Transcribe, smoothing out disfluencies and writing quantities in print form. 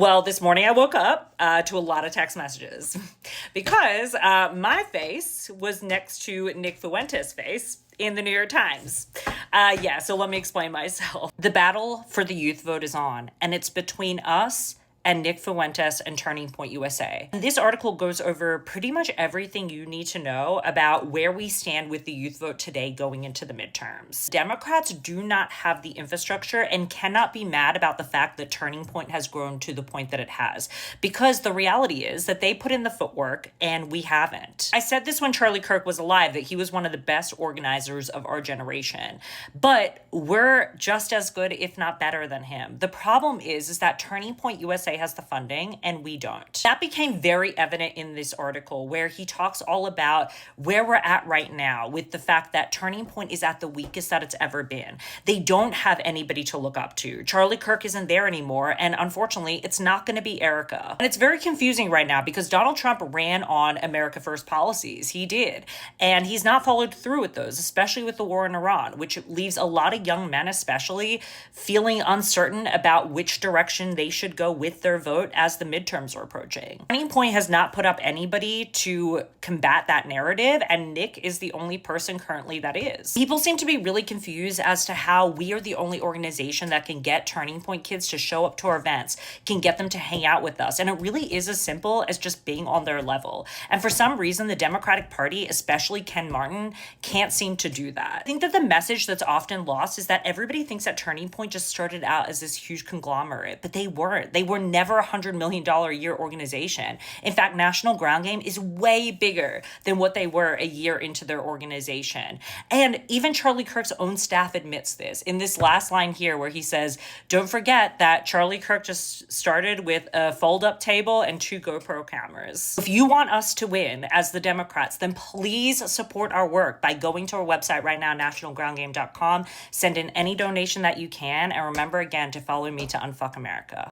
Well, this morning I woke up to a lot of text messages because my face was next to Nick Fuentes' face in the New York Times. So let me explain myself. The battle for the youth vote is on, and it's between us and Nick Fuentes and Turning Point USA. And this article goes over pretty much everything you need to know about where we stand with the youth vote today going into the midterms. Democrats do not have the infrastructure and cannot be mad about the fact that Turning Point has grown to the point that it has, because the reality is that they put in the footwork and we haven't. I said this when Charlie Kirk was alive, that he was one of the best organizers of our generation, but we're just as good, if not better than him. The problem is that Turning Point USA has the funding and we don't. That became very evident in this article, where he talks all about where we're at right now with the fact that Turning Point is at the weakest that it's ever been. They don't have anybody to look up to. Charlie Kirk isn't there anymore, and unfortunately, it's not going to be Erica. And it's very confusing right now because Donald Trump ran on America First policies. He did. And he's not followed through with those, especially with the war in Iran, which leaves a lot of young men especially feeling uncertain about which direction they should go with their vote as the midterms are approaching. Turning Point has not put up anybody to combat that narrative, and Nick is the only person currently that is. People seem to be really confused as to how we are the only organization that can get Turning Point kids to show up to our events, can get them to hang out with us, and it really is as simple as just being on their level. And for some reason, the Democratic Party, especially Ken Martin, can't seem to do that. I think that the message that's often lost is that everybody thinks that Turning Point just started out as this huge conglomerate, but they weren't. They were never a $100 million a year organization. In fact, National Ground Game is way bigger than what they were a year into their organization. And even Charlie Kirk's own staff admits this in this last line here, where he says, don't forget that Charlie Kirk just started with a fold-up table and 2 GoPro cameras. If you want us to win as the Democrats, then please support our work by going to our website right now, nationalgroundgame.com. Send in any donation that you can. And remember, again, to follow me to Unfuck America.